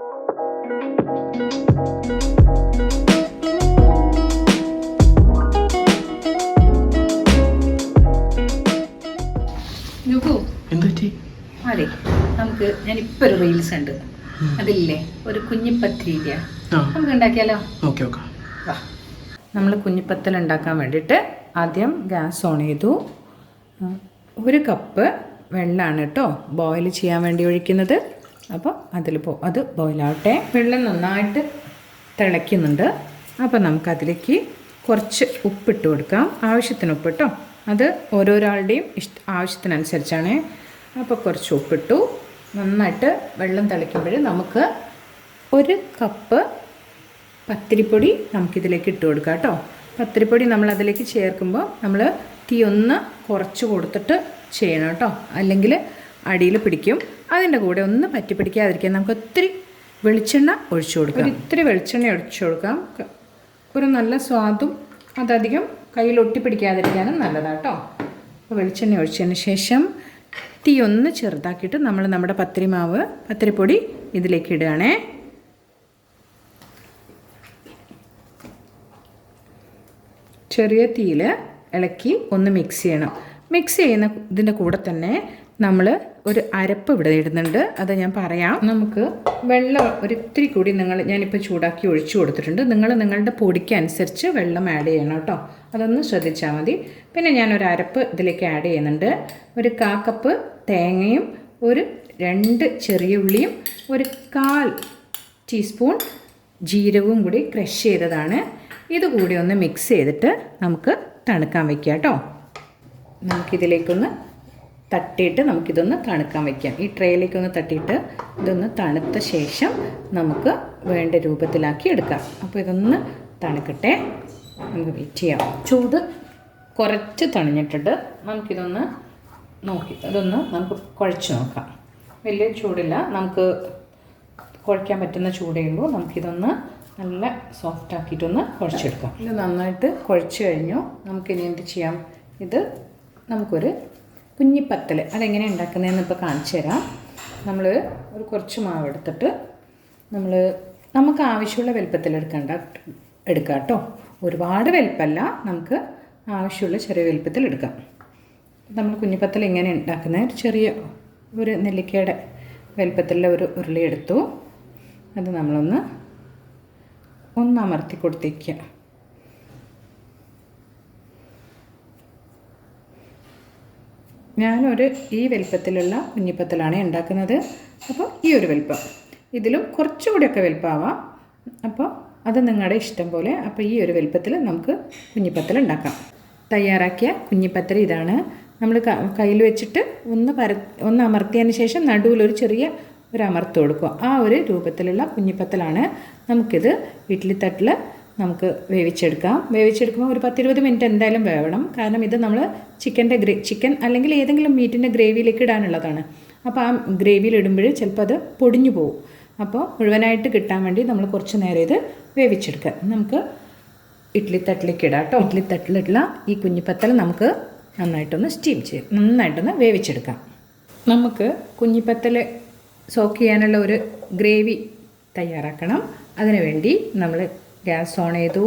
അതെ, നമുക്ക് ഞാനിപ്പോൾ ഒരു റീൽസ് ഉണ്ട്, അതില്ലേ ഒരു കുഞ്ഞിപ്പത്തിരിക്ക നമുക്ക് ഉണ്ടാക്കിയാലോ? നമ്മൾ കുഞ്ഞിപ്പത്തൽ ഉണ്ടാക്കാൻ വേണ്ടിയിട്ട് ആദ്യം ഗ്യാസ് ഓൺ ചെയ്തു. 1 കപ്പ് വെള്ളമാണ് കേട്ടോ ബോയിൽ ചെയ്യാൻ വേണ്ടി ഒഴിക്കുന്നത്. അപ്പോൾ അത് ബോയിലാവട്ടെ. വെള്ളം നന്നായിട്ട് തിളയ്ക്കുന്നുണ്ട്. അപ്പോൾ നമുക്കതിലേക്ക് കുറച്ച് ഉപ്പിട്ട് കൊടുക്കാം. ആവശ്യത്തിന് ഉപ്പ് കേട്ടോ, അത് ഓരോരാളുടെയും ആവശ്യത്തിനനുസരിച്ചാണ്. അപ്പോൾ കുറച്ച് ഉപ്പിട്ടു. നന്നായിട്ട് വെള്ളം തിളയ്ക്കുമ്പോൾ നമുക്ക് 1 കപ്പ് പത്തിരിപ്പൊടി നമുക്കിതിലേക്ക് ഇട്ട് കൊടുക്കാം കേട്ടോ. പത്തിരിപ്പൊടി നമ്മളതിലേക്ക് ചേർക്കുമ്പോൾ നമ്മൾ തീ ഒന്ന് കുറച്ച് കൊടുത്തിട്ട് ചെയ്യണം കേട്ടോ, അല്ലെങ്കിൽ അടിയിൽ പിടിക്കും. അതിൻ്റെ കൂടെ ഒന്ന് പറ്റി പിടിക്കാതിരിക്കാൻ നമുക്ക് ഒത്തിരി വെളിച്ചെണ്ണ ഒഴിച്ചു കൊടുക്കാം. ഇത്തിരി വെളിച്ചെണ്ണ ഒഴിച്ചു കൊടുക്കാം. ഒരു നല്ല സ്വാദും അതധികം കയ്യിൽ ഒട്ടിപ്പിടിക്കാതിരിക്കാനും നല്ലതാണ് കേട്ടോ. അപ്പോൾ വെളിച്ചെണ്ണ ഒഴിച്ചതിന് ശേഷം തീ ഒന്ന് ചെറുതാക്കിയിട്ട് നമ്മൾ നമ്മുടെ പത്തിരിപ്പൊടി ഇതിലേക്ക് ഇടുകയാണേ. ചെറിയ തീയിൽ ഇളക്കി ഒന്ന് മിക്സ് ചെയ്യണം. മിക്സ് ചെയ്യുന്ന ഇതിൻ്റെ കൂടെ തന്നെ നമ്മൾ ഒരു അരപ്പ് ഇവിടെ ഇടുന്നുണ്ട്, അത് ഞാൻ പറയാം. നമുക്ക് വെള്ളം ഒരിത്തിരി കൂടി ഞാനിപ്പോൾ ചൂടാക്കി ഒഴിച്ചു കൊടുത്തിട്ടുണ്ട്. നിങ്ങളുടെ പൊടിക്ക് അനുസരിച്ച് വെള്ളം ആഡ് ചെയ്യണം കേട്ടോ, അതൊന്ന് ശ്രദ്ധിച്ചാൽ മതി. പിന്നെ ഞാനൊരു അരപ്പ് ഇതിലേക്ക് ആഡ് ചെയ്യുന്നുണ്ട്. 1/4 കപ്പ് തേങ്ങയും 2 ചെറിയ ഉള്ളിയും 1/4 ടീസ്പൂൺ ജീരകവും കൂടി ക്രഷ് ചെയ്തതാണ്. ഇതുകൂടി ഒന്ന് മിക്സ് ചെയ്തിട്ട് നമുക്ക് തണുക്കാൻ വയ്ക്കാം കേട്ടോ. നമുക്കിതിലേക്കൊന്ന് തട്ടിയിട്ട് നമുക്കിതൊന്ന് തണുക്കാൻ വയ്ക്കാം. ഈ ട്രേയിലേക്കൊന്ന് തട്ടിയിട്ട് ഇതൊന്ന് തണുത്ത ശേഷം നമുക്ക് വേണ്ട രൂപത്തിലാക്കി എടുക്കാം. അപ്പോൾ ഇതൊന്ന് തണുക്കട്ടെ, നമുക്ക് വെയിറ്റ് ചെയ്യാം. ചൂട് കുറച്ച് തണിഞ്ഞിട്ടുണ്ട്. നമുക്കിതൊന്ന് നമുക്ക് കുഴച്ച് നോക്കാം. വലിയ ചൂടില്ല, നമുക്ക് കുഴയ്ക്കാൻ പറ്റുന്ന ചൂടേ ഉള്ളൂ. നമുക്കിതൊന്ന് നല്ല സോഫ്റ്റ് ആക്കിയിട്ടൊന്ന് കുഴച്ചെടുക്കാം. ഇത് നന്നായിട്ട് കുഴച്ച് കഴിഞ്ഞു. നമുക്കിനി എന്ത് ചെയ്യാം, ഇത് നമുക്കൊരു കുഞ്ഞിപ്പത്തൽ അതെങ്ങനെ ഉണ്ടാക്കുന്നതെന്ന് ഇപ്പോൾ കാണിച്ചു തരാം. നമ്മൾ കുറച്ച് മാവ് എടുത്തിട്ട് നമുക്ക് ആവശ്യമുള്ള വലുപ്പത്തിൽ എടുക്കാം കേട്ടോ. ഒരുപാട് വലുപ്പമല്ല, നമുക്ക് ആവശ്യമുള്ള ചെറിയ വലുപ്പത്തിൽ എടുക്കാം. നമ്മൾ കുഞ്ഞിപ്പത്തൽ എങ്ങനെ ഉണ്ടാക്കുന്നത്, ചെറിയ ഒരു നെല്ലിക്കയുടെ വലുപ്പത്തിലുള്ള ഒരു ഉരുളി എടുത്തു. അത് നമ്മളൊന്ന് അമർത്തി കൊടുത്തേക്കുക. ഈ വലുപ്പത്തിലുള്ള കുഞ്ഞിപ്പത്തലാണ് ഉണ്ടാക്കുന്നത്. അപ്പോൾ ഈ ഒരു വലുപ്പം, ഇതിലും കുറച്ചുകൂടിയൊക്കെ വലുപ്പമാവാം. അപ്പോൾ അത് നിങ്ങളുടെ ഇഷ്ടം പോലെ. അപ്പോൾ ഈ ഒരു വലുപ്പത്തിൽ നമുക്ക് കുഞ്ഞിപ്പത്തൽ ഉണ്ടാക്കാം. തയ്യാറാക്കിയ കുഞ്ഞിപ്പത്തൽ ഇതാണ്. നമ്മൾ കയ്യിൽ വെച്ചിട്ട് ഒന്ന് അമർത്തിയതിന് ശേഷം നടുവിലൊരു ചെറിയ അമർത്ത് കൊടുക്കുക. ആ ഒരു രൂപത്തിലുള്ള കുഞ്ഞിപ്പത്തലാണ്. നമുക്കിത് ഇഡ്ഡലിത്തട്ടിൽ നമുക്ക് വേവിച്ചെടുക്കുമ്പോൾ ഒരു 10-20 മിനിറ്റ് എന്തായാലും വേവണം. കാരണം ഇത് നമ്മൾ ചിക്കൻ അല്ലെങ്കിൽ ഏതെങ്കിലും മീറ്റിൻ്റെ ഗ്രേവിയിലേക്ക് ഇടാനുള്ളതാണ്. അപ്പോൾ ആ ഗ്രേവിയിൽ ഇടുമ്പോൾ ചിലപ്പോൾ അത് പൊടിഞ്ഞു പോകും. അപ്പോൾ മുഴുവനായിട്ട് കിട്ടാൻ വേണ്ടി നമ്മൾ കുറച്ച് നേരം ഇത് വേവിച്ചെടുക്കുക. നമുക്ക് ഇഡ്ഡലിത്തട്ടിലേക്ക് ഇടാം കേട്ടോ. ഇഡ്ഡലിത്തട്ടിലുള്ള ഈ കുഞ്ഞിപ്പത്തൽ നമുക്ക് നന്നായിട്ടൊന്ന് വേവിച്ചെടുക്കാം. നമുക്ക് കുഞ്ഞിപ്പത്തൽ സോക്ക് ചെയ്യാനുള്ള ഒരു ഗ്രേവി തയ്യാറാക്കണം. അതിനുവേണ്ടി നമ്മൾ ഗ്യാസ് ഓൺ ചെയ്തു,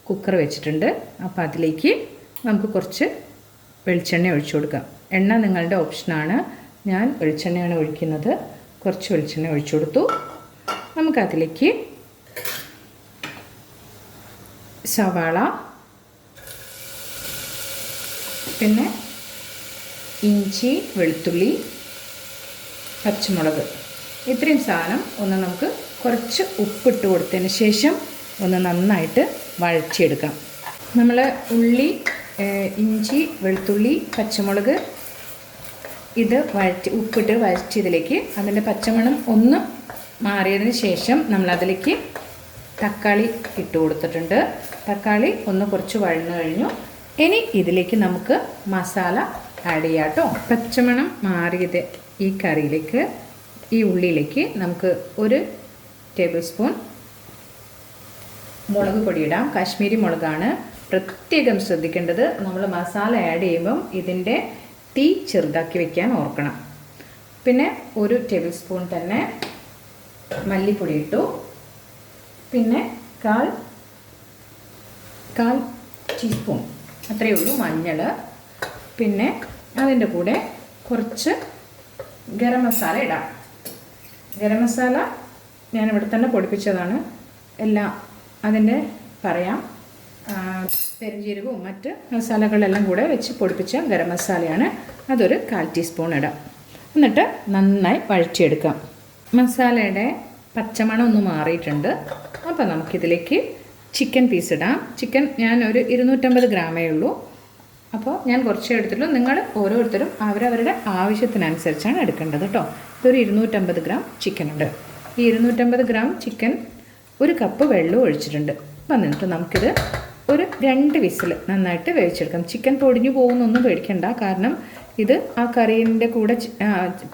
കുക്കർ വെച്ചിട്ടുണ്ട്. അപ്പോൾ അതിലേക്ക് നമുക്ക് കുറച്ച് വെളിച്ചെണ്ണ ഒഴിച്ചു കൊടുക്കാം. എണ്ണ നിങ്ങളുടെ ഓപ്ഷനാണ്. ഞാൻ വെളിച്ചെണ്ണയാണ് ഒഴിക്കുന്നത്. കുറച്ച് വെളിച്ചെണ്ണ ഒഴിച്ചു കൊടുത്തു. നമുക്കതിലേക്ക് സവാള, പിന്നെ ഇഞ്ചി, വെളുത്തുള്ളി, പച്ചമുളക്, ഇത്രയും സാധനം നമുക്ക് കുറച്ച് ഉപ്പിട്ട് കൊടുത്തതിന് ശേഷം നന്നായിട്ട് വഴറ്റിയെടുക്കാം. നമ്മൾ ഉള്ളി, ഇഞ്ചി, വെളുത്തുള്ളി, പച്ചമുളക് ഇത് ഉപ്പിട്ട് വഴറ്റിയതിലേക്ക് അതിൻ്റെ പച്ചമണം ഒന്ന് മാറിയതിന് ശേഷം നമ്മളതിലേക്ക് തക്കാളി ഇട്ട് കൊടുത്തിട്ടുണ്ട്. തക്കാളി കുറച്ച് വഴന്നു കഴിഞ്ഞു. ഇനി ഇതിലേക്ക് നമുക്ക് മസാല ആഡ് ചെയ്യാം കേട്ടോ. പച്ചമണം മാറിയത് ഈ കറിയിലേക്ക്, ഈ ഉള്ളിയിലേക്ക് നമുക്ക് 1 ടേബിൾ സ്പൂൺ മുളക് പൊടി ഇടാം. കാശ്മീരി മുളകാണ്. പ്രത്യേകം ശ്രദ്ധിക്കേണ്ടത്, നമ്മൾ മസാല ആഡ് ചെയ്യുമ്പം ഇതിൻ്റെ തീ ചെറുതാക്കി വെക്കാൻ ഓർക്കണം. പിന്നെ 1 ടേബിൾ സ്പൂൺ തന്നെ മല്ലിപ്പൊടി ഇട്ടു. പിന്നെ കാൽ ടീസ്പൂൺ അത്രയേ ഉള്ളൂ മഞ്ഞൾ. പിന്നെ അതിൻ്റെ കൂടെ കുറച്ച് ഗരം മസാല ഇടാം. ഗരം മസാല ഞാനിവിടെ തന്നെ പൊടിപ്പിച്ചതാണ്. എല്ലാം അതിൻ്റെ പറയാം. പെരുംജീരകവും മറ്റ് മസാലകളെല്ലാം കൂടെ വെച്ച് പൊടിപ്പിച്ച ഗരം മസാലയാണ്. അതൊരു 1/4 ടീസ്പൂൺ ഇടാം. എന്നിട്ട് നന്നായി വഴറ്റിയെടുക്കാം. മസാലയുടെ പച്ചമണം ഒന്ന് മാറിയിട്ടുണ്ട്. അപ്പോൾ നമുക്കിതിലേക്ക് ചിക്കൻ പീസ് ഇടാം. ചിക്കൻ ഞാൻ ഒരു 250 ഗ്രാമേ ഉള്ളൂ. അപ്പോൾ ഞാൻ കുറച്ചേ എടുത്തുള്ളൂ. നിങ്ങൾ ഓരോരുത്തരും അവരവരുടെ ആവശ്യത്തിനനുസരിച്ചാണ് എടുക്കേണ്ടത് കേട്ടോ. ഇതൊരു 250 ഗ്രാം ചിക്കൻ ഉണ്ട്. ഈ 250 ഗ്രാം ചിക്കൻ 1 കപ്പ് വെള്ളം ഒഴിച്ചിട്ടുണ്ട്. വന്നിട്ട് നമുക്കിത് ഒരു 2 വിസിൽ നന്നായിട്ട് വേവിച്ചെടുക്കാം. ചിക്കൻ പൊടിഞ്ഞു പോകുന്നൊന്നും പേടിക്കണ്ട. കാരണം ഇത് ആ കറീൻ്റെ കൂടെ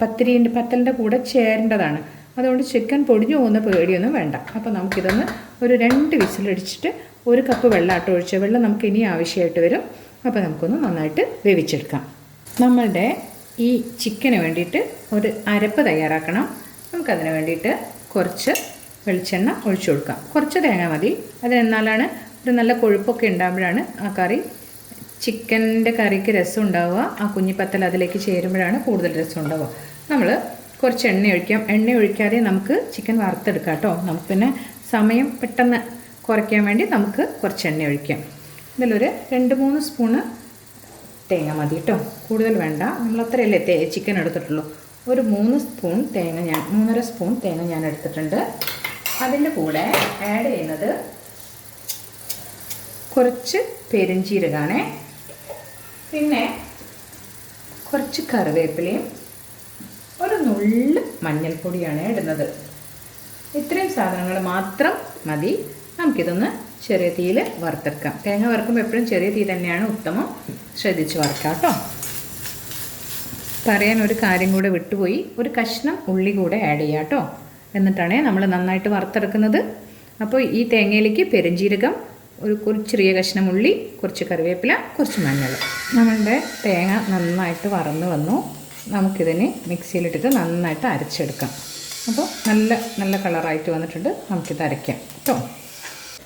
പത്തലിൻ്റെ കൂടെ ചേരേണ്ടതാണ്. അതുകൊണ്ട് ചിക്കൻ പൊടിഞ്ഞു പോകുന്ന പേടിയൊന്നും വേണ്ട. അപ്പോൾ നമുക്കിതൊന്ന് ഒരു 2 വിസിലടിച്ചിട്ട് 1 കപ്പ് വെള്ളമായിട്ട് ഒഴിച്ച വെള്ളം നമുക്ക് ഇനി ആവശ്യമായിട്ട് വരും. അപ്പോൾ നമുക്കൊന്ന് നന്നായിട്ട് വേവിച്ചെടുക്കാം. നമ്മളുടെ ഈ ചിക്കന് വേണ്ടിയിട്ട് ഒരു അരപ്പ് തയ്യാറാക്കണം. നമുക്കതിന് വേണ്ടിയിട്ട് കുറച്ച് വെളിച്ചെണ്ണ ഒഴിച്ചു കൊടുക്കാം. കുറച്ച് തേങ്ങ മതി. അതിനെന്നാലാണ് ഒരു നല്ല കൊഴുപ്പൊക്കെ ഉണ്ടാകുമ്പോഴാണ് ആ കറി ചിക്കൻ്റെ കറിക്ക് രസം ഉണ്ടാവുക. ആ കുഞ്ഞിപ്പത്തൽ അതിലേക്ക് ചേരുമ്പോഴാണ് കൂടുതൽ രസം ഉണ്ടാവുക. നമ്മൾ കുറച്ച് എണ്ണ ഒഴിക്കാം. എണ്ണ ഒഴിക്കാതെ നമുക്ക് ചിക്കൻ വറുത്തെടുക്കാം കേട്ടോ. നമുക്ക് പിന്നെ സമയം പെട്ടെന്ന് കുറയ്ക്കാൻ വേണ്ടി നമുക്ക് കുറച്ച് എണ്ണ ഒഴിക്കാം. ഇതിലൊരു 2-3 സ്പൂണ് തേങ്ങ മതി കേട്ടോ. കൂടുതൽ വേണ്ട. നമ്മൾ അത്രയല്ലേ ചിക്കൻ എടുത്തിട്ടുള്ളൂ. ഒരു 3 സ്പൂൺ തേങ്ങ 3.5 സ്പൂൺ തേങ്ങ ഞാൻ എടുത്തിട്ടുണ്ട്. അതിൻ്റെ കൂടെ ആഡ് ചെയ്യുന്നത് കുറച്ച് പെരുംജീരകമാണ്. പിന്നെ കുറച്ച് കറിവേപ്പിലയും ഒരു നുള്ള് മഞ്ഞൾപ്പൊടിയാണ് ഇടുന്നത്. ഇത്രയും സാധനങ്ങൾ മാത്രം മതി. നമുക്കിതൊന്ന് ചെറിയ തീയിൽ വറുത്തെടുക്കാം. തേങ്ങ വറുക്കുമ്പോൾ എപ്പോഴും ചെറിയ തീ തന്നെയാണ് ഉത്തമം. ശ്രദ്ധിച്ച് വറുക്കാം കേട്ടോ. പറയാൻ ഒരു കാര്യം കൂടെ വിട്ടുപോയി. ഒരു കഷ്ണം ഉള്ളി കൂടെ ആഡ് ചെയ്യാം കേട്ടോ. എന്നിട്ടാണ് നമ്മൾ നന്നായിട്ട് വറുത്തെടുക്കുന്നത്. അപ്പോൾ ഈ തേങ്ങയിലേക്ക് പെരുംജീരകം, ഒരു ചെറിയ കഷ്ണം ഉള്ളി, കുറച്ച് കറിവേപ്പില, കുറച്ച് മഞ്ഞൾ. നമ്മളുടെ തേങ്ങ നന്നായിട്ട് വറന്ന് വന്നു. നമുക്കിതിനെ മിക്സിയിലിട്ടിട്ട് നന്നായിട്ട് അരച്ചെടുക്കാം. അപ്പോൾ നല്ല കളറായിട്ട് വന്നിട്ടുണ്ട്. നമുക്കിത് അരയ്ക്കാം കേട്ടോ.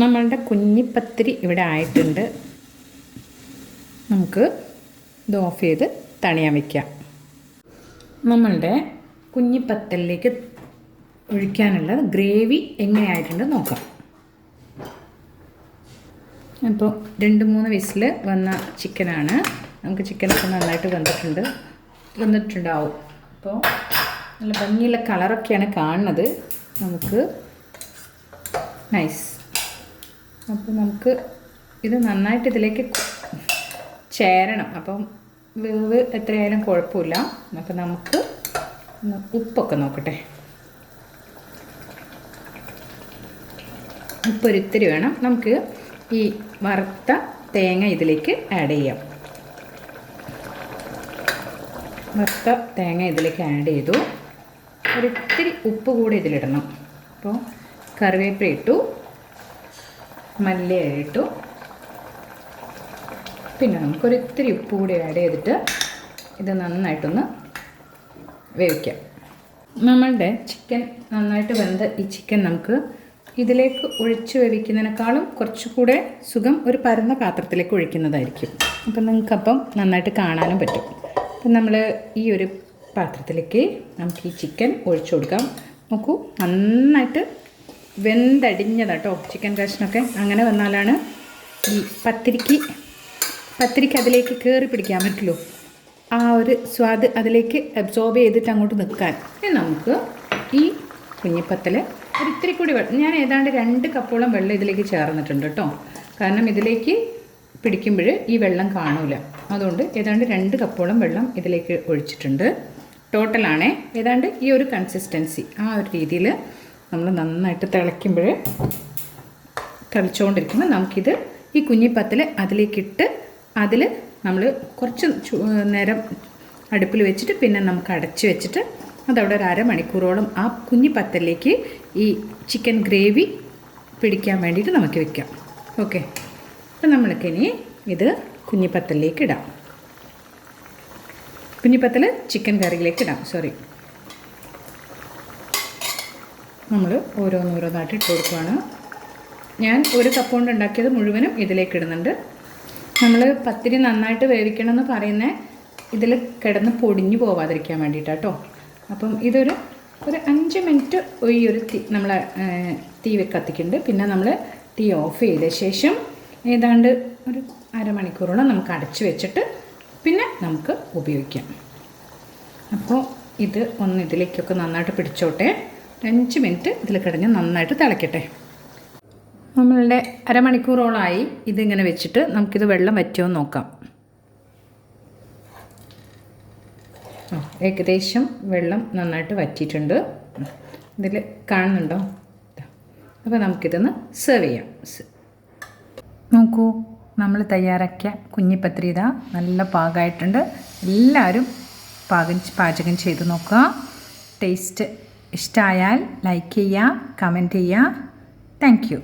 നമ്മളുടെ കുഞ്ഞിപ്പത്തിരി ഇവിടെ ആയിട്ടുണ്ട്. നമുക്ക് ഇത് ഓഫ് ചെയ്ത് തണിയാൻ വയ്ക്കാം. നമ്മളുടെ കുഞ്ഞിപ്പത്തലിലേക്ക് ഒഴിക്കാനുള്ള ഗ്രേവി എങ്ങനെയായിട്ടുണ്ട് നോക്കാം. അപ്പോൾ 2-3 വിസിൽ വന്ന ചിക്കനാണ്. നമുക്ക് ചിക്കനൊക്കെ നന്നായിട്ട് വന്നിട്ടുണ്ടാവും. അപ്പോൾ നല്ല ഭംഗിയുള്ള കളറൊക്കെയാണ് കാണുന്നത്. നമുക്ക് നൈസ്. അപ്പോൾ നമുക്ക് ഇത് നന്നായിട്ട് ഇതിലേക്ക് ചേരണം. അപ്പം വേവ് എത്രയായാലും കുഴപ്പമില്ല. അപ്പോൾ നമുക്ക് ഉപ്പൊക്കെ നോക്കട്ടെ. ഉപ്പൊരിത്തിരി വേണം. നമുക്ക് ഈ വറുത്ത തേങ്ങ ഇതിലേക്ക് ആഡ് ചെയ്യാം. വറുത്ത തേങ്ങ ഇതിലേക്ക് ആഡ് ചെയ്തു. ഒരിത്തിരി ഉപ്പ് കൂടി ഇതിലിടണം. അപ്പോൾ കറിവേപ്പില ഇട്ടു, മല്ലിയില ഇട്ടു. പിന്നെ നമുക്കൊരിത്തിരി ഉപ്പ് കൂടി ആഡ് ചെയ്തിട്ട് ഇത് നന്നായിട്ടൊന്ന് വേവിക്കാം. നമ്മളുടെ ചിക്കൻ നന്നായിട്ട് വെന്ത ഈ ചിക്കൻ നമുക്ക് ഇതിലേക്ക് ഒഴിച്ച് വേവിക്കുന്നതിനേക്കാളും കുറച്ചുകൂടെ സുഖം ഒരു പരന്ന പാത്രത്തിലേക്ക് ഒഴിക്കുന്നതായിരിക്കും. അപ്പം നിങ്ങൾക്കപ്പം നന്നായിട്ട് കാണാനും പറ്റും. അപ്പം നമ്മൾ ഈ ഒരു പാത്രത്തിലേക്ക് നമുക്ക് ഈ ചിക്കൻ ഒഴിച്ചു കൊടുക്കാം. നോക്കൂ, നന്നായിട്ട് വെന്തടിഞ്ഞതാട്ടോ ചിക്കൻ കഷ്ണമൊക്കെ. അങ്ങനെ വന്നാലാണ് ഈ പത്തിരിക്ക് അതിലേക്ക് കയറി പിടിക്കാൻ പറ്റുള്ളൂ. ആ ഒരു സ്വാദ് അതിലേക്ക് അബ്സോർബ് ചെയ്തിട്ട് അങ്ങോട്ട് നിൽക്കാൻ. നമുക്ക് ഈ കുഞ്ഞിപ്പത്തൽ ഒരിത്തിരി കൂടി ഞാൻ ഏതാണ്ട് 2 കപ്പോളം വെള്ളം ഇതിലേക്ക് ചേർന്നിട്ടുണ്ട് കേട്ടോ. കാരണം ഇതിലേക്ക് പിടിക്കുമ്പോൾ ഈ വെള്ളം കാണൂല. അതുകൊണ്ട് ഏതാണ്ട് 2 കപ്പോളം വെള്ളം ഇതിലേക്ക് ഒഴിച്ചിട്ടുണ്ട്. ടോട്ടലാണേ ഏതാണ്ട് ഈ ഒരു കൺസിസ്റ്റൻസി. ആ ഒരു രീതിയിൽ നമ്മൾ നന്നായിട്ട് തിളച്ചുകൊണ്ടിരിക്കുമ്പോൾ നമുക്കിത് ഈ കുഞ്ഞിപ്പത്തൽ അതിലേക്കിട്ട് അതിൽ നമ്മൾ കുറച്ച് നേരം അടുപ്പിൽ വെച്ചിട്ട് പിന്നെ നമുക്ക് അടച്ച് വെച്ചിട്ട് അതവിടെ ഒരു അരമണിക്കൂറോളം ആ കുഞ്ഞിപ്പത്തലിലേക്ക് ഈ ചിക്കൻ ഗ്രേവി പിടിക്കാൻ വേണ്ടിയിട്ട് നമുക്ക് വെക്കാം. ഓക്കെ. അപ്പം നമ്മൾക്കിനി ഇത് കുഞ്ഞിപ്പത്തലിലേക്ക് ഇടാം. കുഞ്ഞിപ്പത്തൽ ചിക്കൻ കറിയിലേക്ക് ഇടാം. നമ്മൾ ഓരോന്നോരോന്നായിട്ട് ഇട്ട് കൊടുക്കുകയാണ്. ഞാൻ 1 കപ്പ് കൊണ്ട് ഉണ്ടാക്കിയത് മുഴുവനും ഇതിലേക്ക് ഇടുന്നുണ്ട്. നമ്മൾ പത്തിരി നന്നായിട്ട് വേവിക്കണമെന്ന് പറയുന്നത് ഇതിൽ കിടന്ന് പൊടിഞ്ഞു പോവാതിരിക്കാൻ വേണ്ടിയിട്ടാട്ടോ. അപ്പം ഇതൊരു 5 മിനിറ്റ് ഈ ഒരു നമ്മൾ തീ കത്തിക്കുന്നുണ്ട്. പിന്നെ നമ്മൾ തീ ഓഫ് ചെയ്ത ശേഷം ഏതാണ്ട് ഒരു അരമണിക്കൂറോളം നമുക്ക് അടച്ചു വെച്ചിട്ട് പിന്നെ നമുക്ക് ഉപയോഗിക്കാം. അപ്പോൾ ഇത് ഒന്ന് ഇതിലേക്കൊക്കെ നന്നായിട്ട് പിടിച്ചോട്ടെ. 5 മിനിറ്റ് ഇതിൽ കിടന്ന് നന്നായിട്ട് തിളയ്ക്കട്ടെ. നമ്മളുടെ അരമണിക്കൂറോളമായി ഇതിങ്ങനെ വെച്ചിട്ട് നമുക്കിത് വെള്ളം വറ്റുമോ നോക്കാം. ഏകദേശം വെള്ളം നന്നായിട്ട് വറ്റിയിട്ടുണ്ട്. ഇതിൽ കാണുന്നുണ്ടോ? അപ്പോൾ നമുക്കിതൊന്ന് സെർവ് ചെയ്യാം. നോക്കൂ, നമ്മൾ തയ്യാറാക്കിയ കുഞ്ഞിപ്പത്തിരി ഇതാ നല്ല പാകമായിട്ടുണ്ട്. എല്ലാവരും പാചകം ചെയ്ത് നോക്കുക. ടേസ്റ്റ് ഇഷ്ടമായാൽ ലൈക്ക് ചെയ്യുക, കമൻറ്റ് ചെയ്യുക. Thank you.